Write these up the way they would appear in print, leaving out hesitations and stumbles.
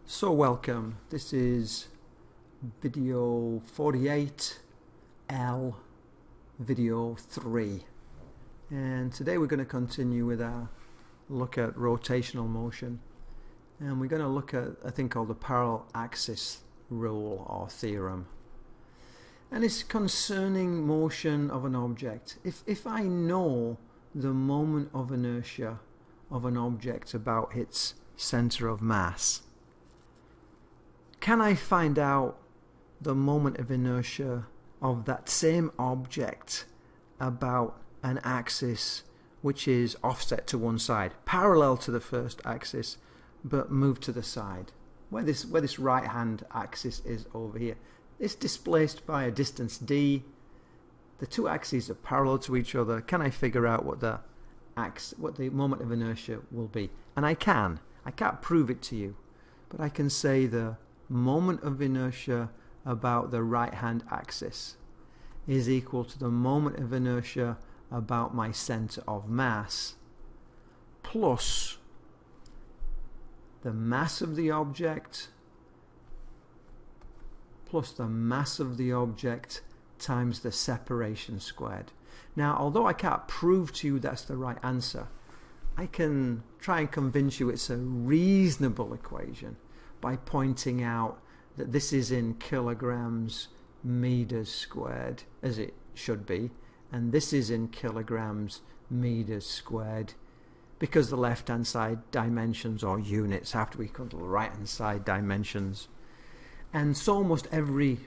So welcome, this is video 48L video 3, and today we're going to continue with our look at rotational motion, and we're going to look at a thing called the parallel axis rule or theorem, and it's concerning motion of an object. If I know the moment of inertia of an object about its center of mass, can I find out the moment of inertia of that same object about an axis which is offset to one side, parallel to the first axis, but moved to the side, where this right hand axis is over here? It's displaced by a distance d. The two axes are parallel to each other. Can I figure out what the moment of inertia will be? And I can't prove it to you, but I can say the moment of inertia about the right hand axis is equal to the moment of inertia about my center of mass plus the mass of the object plus the mass of the object times the separation squared. Now, although I can't prove to you that's the right answer, I can try and convince you it's a reasonable equation by pointing out that this is in kilograms meters squared, as it should be, and this is in kilograms meters squared, because the left hand side dimensions or units have to be equal to the right hand side dimensions. And so almost every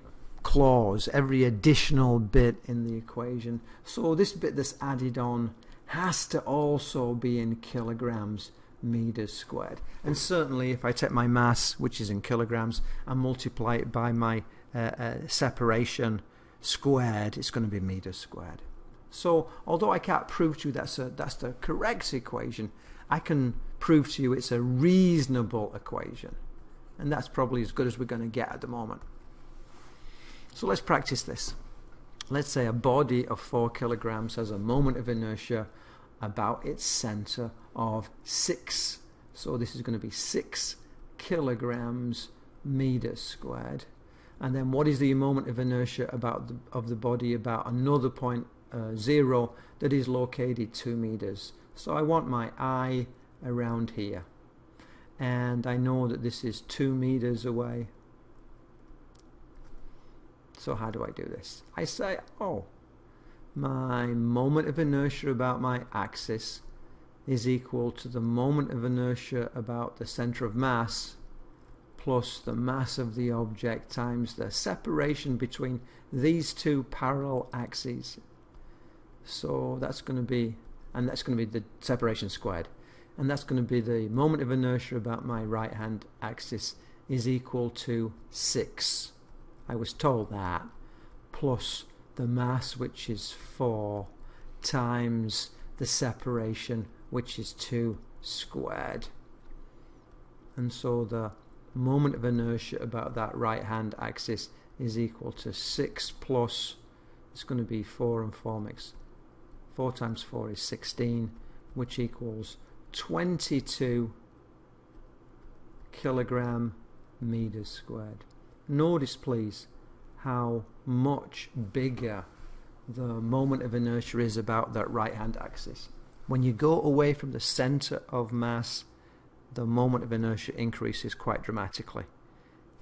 clause, every additional bit in the equation, so this bit that's added on has to also be in kilograms meters squared. And certainly if I take my mass, which is in kilograms, and multiply it by my separation squared, it's going to be meters squared. So although I can't prove to you that's the correct equation, I can prove to you it's a reasonable equation, and that's probably as good as we're going to get at the moment. So let's practice this. Let's say a body of 4 kilograms has a moment of inertia about its center of 6. So this is going to be 6 kilograms meters squared. And then what is the moment of inertia of the body about another point 0 that is located 2 meters? So I want my I around here, and I know that this is 2 meters away. So how do I do this? I say, oh, my moment of inertia about my axis is equal to the moment of inertia about the center of mass plus the mass of the object times the separation between these two parallel axes. So that's going to be, and that's going to be the separation squared, and that's going to be the moment of inertia about my right hand axis is equal to 6. I was told that, plus the mass, which is 4, times the separation, which is 2 squared. And so the moment of inertia about that right hand axis is equal to 6 plus, it's going to be 4 and 4 mix. 4 times 4 is 16, which equals 22 kilogram meters squared. Notice please how much bigger the moment of inertia is about that right hand axis. When you go away from the center of mass, the moment of inertia increases quite dramatically.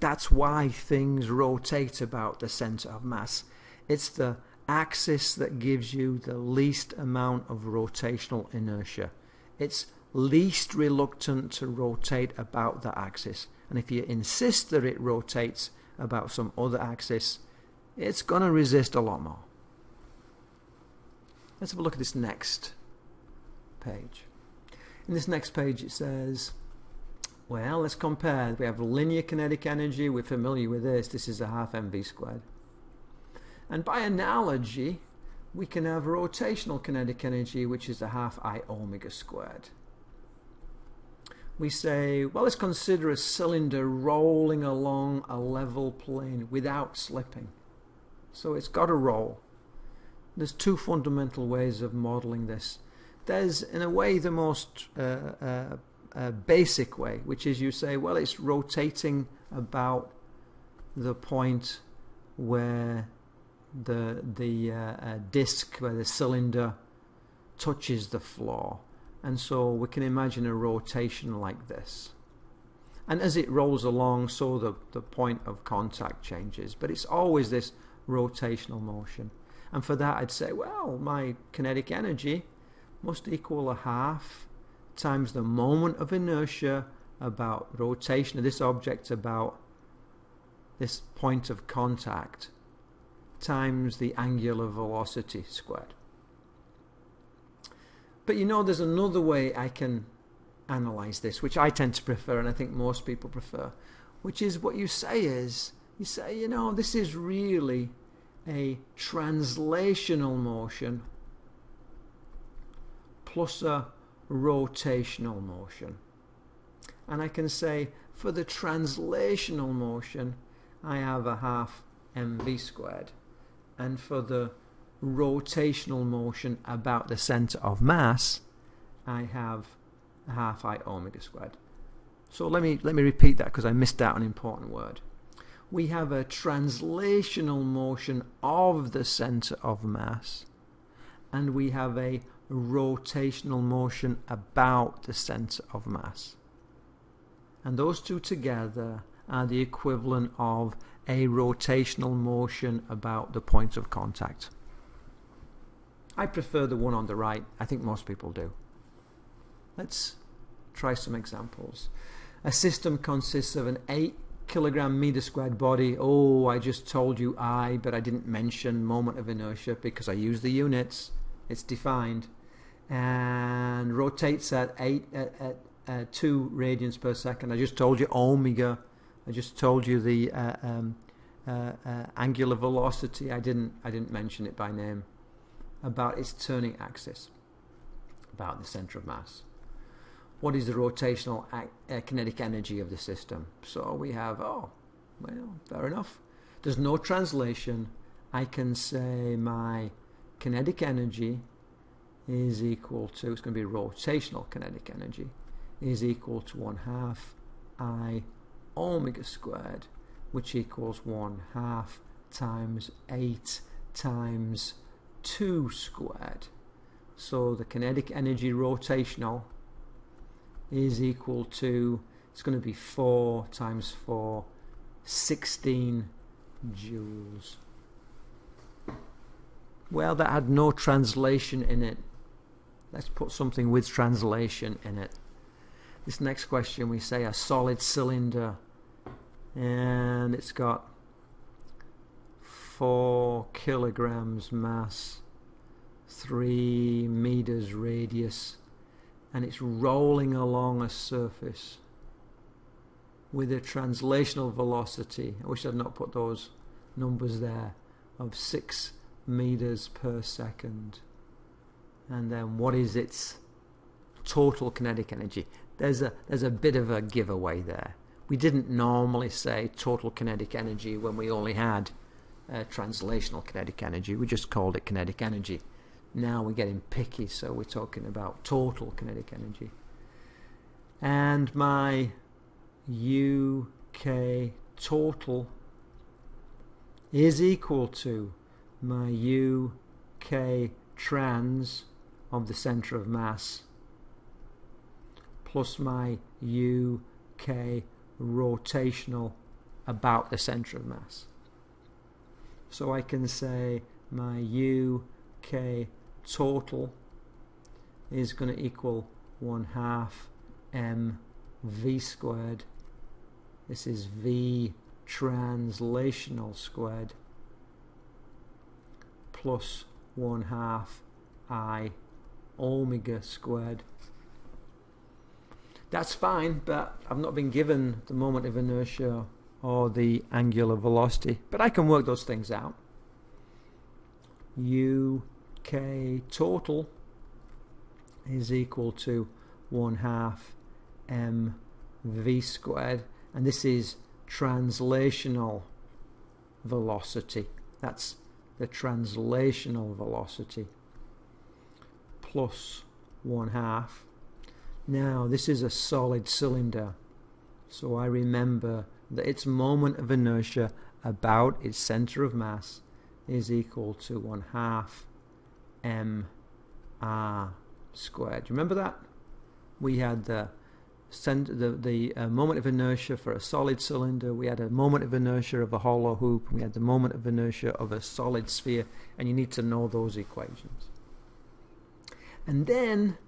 That's why things rotate about the center of mass. It's the axis that gives you the least amount of rotational inertia. It's least reluctant to rotate about the axis, and if you insist that it rotates about some other axis, it's going to resist a lot more. Let's have a look at this next page. In this next page it says, well, let's compare. We have linear kinetic energy. We're familiar with this. This is a half mv squared. And by analogy, we can have rotational kinetic energy, which is a half I omega squared. We say, well, let's consider a cylinder rolling along a level plane without slipping. So it's got to roll. There's two fundamental ways of modeling this. There's, in a way, the most a basic way, which is you say, well, it's rotating about the point where the disc, where the cylinder touches the floor. And so we can imagine a rotation like this. And as it rolls along, so the point of contact changes. But it's always this rotational motion. And for that, I'd say, well, my kinetic energy must equal 1/2 times the moment of inertia about rotation of this object about this point of contact times the angular velocity squared. But you know, there's another way I can analyze this, which I tend to prefer, and I think most people prefer, which is what you say is, you say, you know, this is really a translational motion plus a rotational motion. And I can say, for the translational motion, I have 1/2 mv squared. And for the rotational motion about the center of mass, I have 1/2 I omega squared. So let me repeat that, because I missed out an important word. We have a translational motion of the center of mass, and we have a rotational motion about the center of mass. And those two together are the equivalent of a rotational motion about the point of contact. I prefer the one on the right. I think most people do. Let's try some examples. A system consists of an 8 kilogram meter squared body. Oh, I just told you I, but I didn't mention moment of inertia because I use the units. It's defined. And rotates at 2 radians per second. I just told you omega. I just told you the angular velocity. I didn't mention it by name. About its turning axis, about the center of mass. What is the rotational kinetic energy of the system? So we have, oh, well, fair enough. There's no translation. I can say my kinetic energy is equal to, it's going to be rotational kinetic energy, is equal to 1/2 I omega squared, which equals 1/2 times 8 times 2 squared. So the kinetic energy rotational is equal to, it's going to be 4 times 4, 16 joules. Well, that had no translation in it. Let's put something with translation in it. This next question, we say a solid cylinder, and it's got 4 kilograms mass, 3 meters radius, and it's rolling along a surface with a translational velocity, I wish I'd not put those numbers there, of 6 meters per second. And then what is its total kinetic energy? There's a bit of a giveaway there. We didn't normally say total kinetic energy when we only had translational kinetic energy. We just called it kinetic energy. Now we're getting picky, so we're talking about total kinetic energy. And my UK total is equal to my UK trans of the center of mass plus my UK rotational about the center of mass. So I can say my UK total is going to equal 1/2 mv squared. This is v translational squared plus 1/2 I omega squared. That's fine, but I've not been given the moment of inertia or the angular velocity, but I can work those things out. UK total is equal to 1/2 mv squared, and this is translational velocity. That's the translational velocity plus 1/2. Now this is a solid cylinder, so I remember that its moment of inertia about its center of mass is equal to 1/2 mr squared. Do you remember that? We had the moment of inertia for a solid cylinder, we had a moment of inertia of a hollow hoop, and we had the moment of inertia of a solid sphere, and you need to know those equations. And then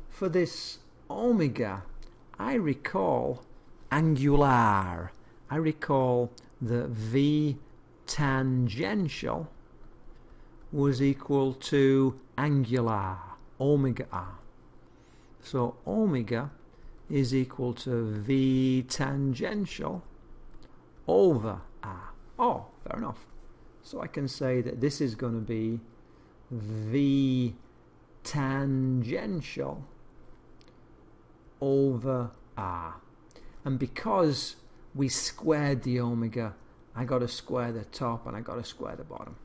for this omega, I recall angular. I recall that V tangential was equal to angular, omega r. So omega is equal to V tangential over r. Oh, fair enough. So I can say that this is going to be V tangential over r. And because we squared the omega, I got to square the top and I got to square the bottom.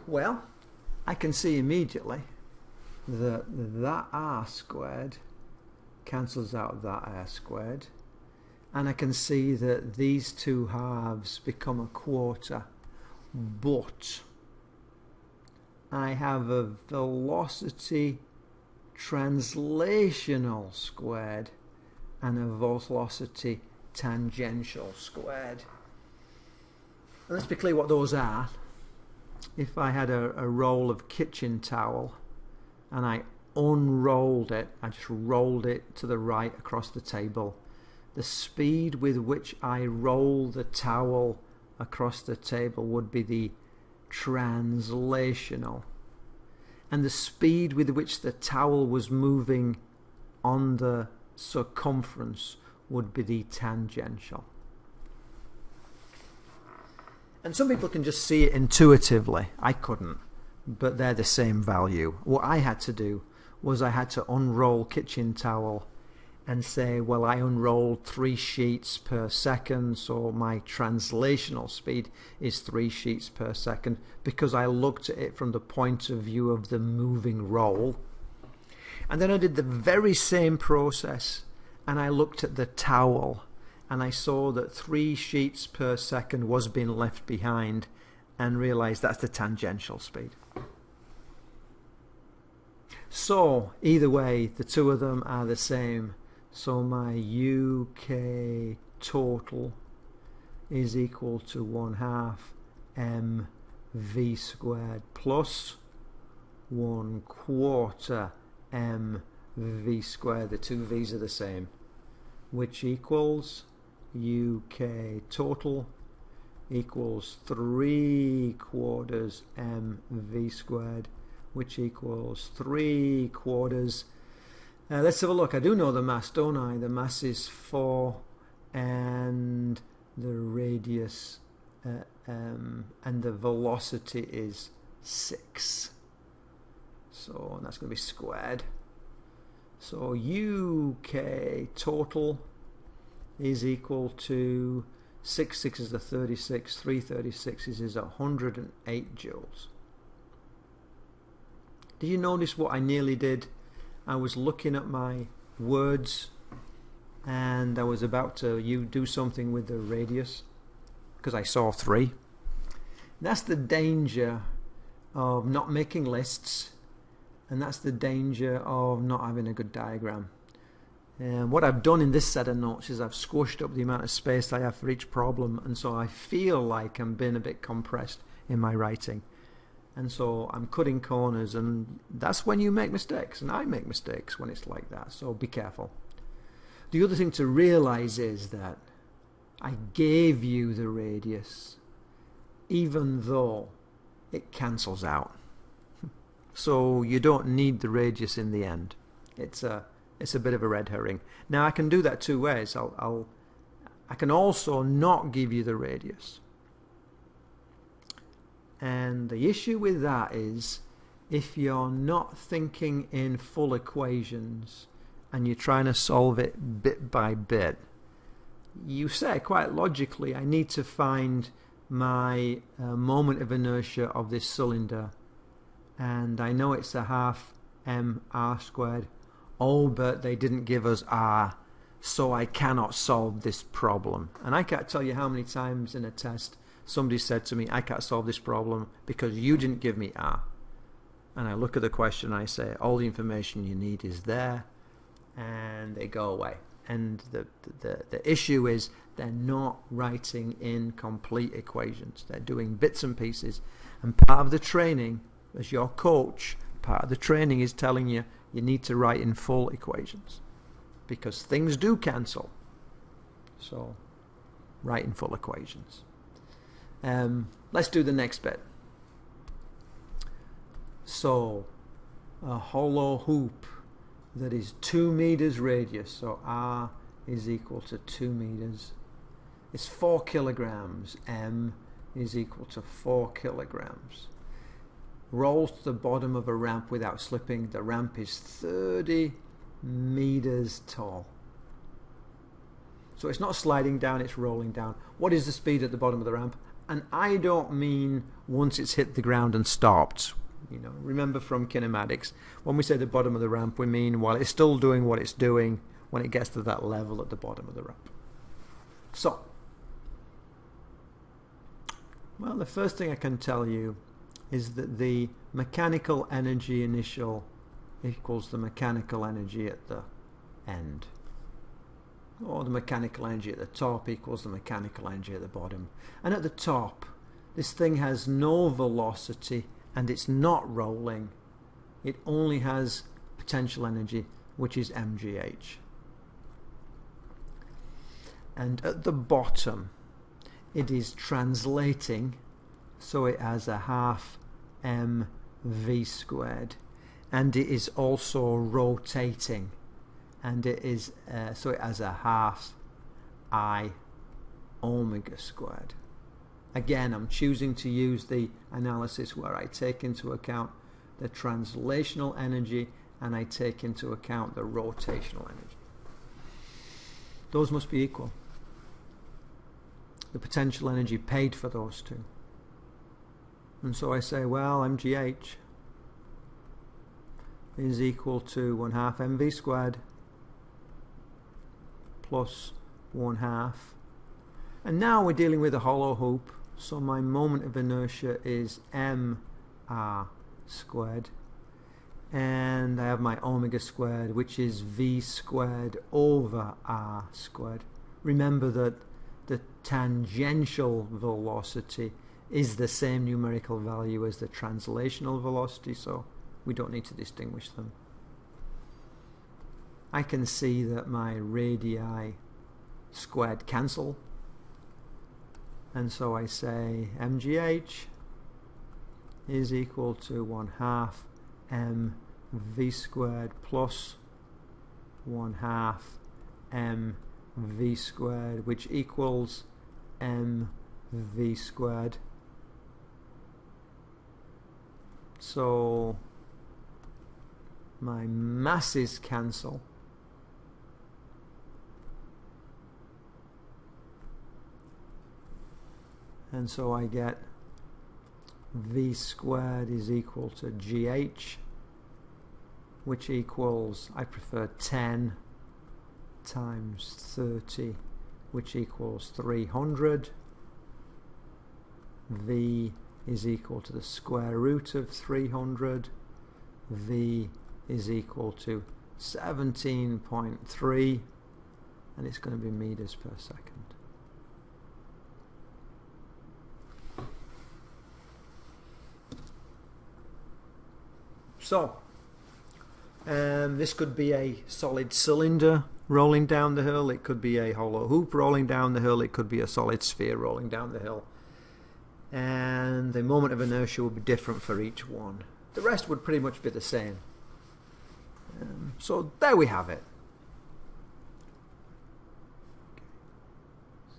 Well, I can see immediately that r squared cancels out that r squared, and I can see that these two halves become a quarter, but I have a velocity translational squared and a velocity tangential squared. And let's be clear what those are. If I had a roll of kitchen towel and I unrolled it, I just rolled it to the right across the table, the speed with which I roll the towel across the table would be the translational, and the speed with which the towel was moving on the circumference would be the tangential. And some people can just see it intuitively. I couldn't, but they're the same value. What I had to do was I had to unroll kitchen towel and say, well, I unrolled 3 sheets per second, so my translational speed is 3 sheets per second, because I looked at it from the point of view of the moving roll. And then I did the very same process, and I looked at the towel, and I saw that 3 sheets per second was being left behind, and realized that's the tangential speed. So either way, the two of them are the same. So my UK total is equal to 1/2 mv squared plus 1/4 mv squared. The two v's are the same, which equals UK total equals 3/4 mv squared, which equals 3/4. Let's have a look. I do know the mass, don't I? The mass is 4 and the radius and the velocity is 6. So that's going to be squared. So UK total is equal to 6 is the 36, 336 is 108 joules. Did you notice what I nearly did? I was looking at my words and I was about to do something with the radius because I saw 3. That's the danger of not making lists, and that's the danger of not having a good diagram. And what I've done in this set of notes is I've squished up the amount of space I have for each problem, and so I feel like I'm being a bit compressed in my writing. And so I'm cutting corners, and that's when you make mistakes, and I make mistakes when it's like that, so be careful. The other thing to realize is that I gave you the radius even though it cancels out. So you don't need the radius in the end. It's a bit of a red herring. Now I can do that 2 ways. I can also not give you the radius. And the issue with that is if you're not thinking in full equations and you're trying to solve it bit by bit, you say quite logically, I need to find my moment of inertia of this cylinder, and I know it's 1/2 mr squared. Oh, but they didn't give us r, so I cannot solve this problem. And I can't tell you how many times in a test somebody said to me, I can't solve this problem because you didn't give me r. And I look at the question and I say, all the information you need is there, and they go away. And the issue is they're not writing in complete equations. They're doing bits and pieces. And part of the training, as your coach, part of the training is telling you you need to write in full equations, because things do cancel. So write in full equations. Let's do the next bit. So a hollow hoop that is 2 meters radius, so r is equal to 2 meters, is 4 kilograms. M is equal to 4 kilograms. Rolls to the bottom of a ramp without slipping. The ramp is 30 meters tall. So it's not sliding down, it's rolling down. What is the speed at the bottom of the ramp? And I don't mean once it's hit the ground and stopped. You know, remember from kinematics, when we say the bottom of the ramp, we mean while it's still doing what it's doing when it gets to that level at the bottom of the ramp. So, well, the first thing I can tell you is that the mechanical energy initial equals the mechanical energy at the end. Or the mechanical energy at the top equals the mechanical energy at the bottom. And at the top, this thing has no velocity and it's not rolling. It only has potential energy, which is mgh. And at the bottom, it is translating, so it has a half mv squared, and it is also rotating, and it is so it has a half I omega squared. Again, I'm choosing to use the analysis where I take into account the translational energy and I take into account the rotational energy. Those must be equal. The potential energy paid for those two. And so I say, well, mgh is equal to 1/2 mv squared plus 1/2. And now we're dealing with a hollow hoop, so my moment of inertia is mr squared. And I have my omega squared, which is v squared over r squared. Remember that the tangential velocity is the same numerical value as the translational velocity, so we don't need to distinguish them. I can see that my radii squared cancel, and so I say mgh is equal to 1/2 mv squared plus 1/2 mv squared, which equals mv squared. So my masses cancel, and so I get v squared is equal to gh, which equals, I prefer 10 times 30, which equals 300. V is equal to the square root of 300. V is equal to 17.3, and it's going to be meters per second. So this could be a solid cylinder rolling down the hill, it could be a hollow hoop rolling down the hill, it could be a solid sphere rolling down the hill, and the moment of inertia would be different for each one. The rest would pretty much be the same. So there we have it.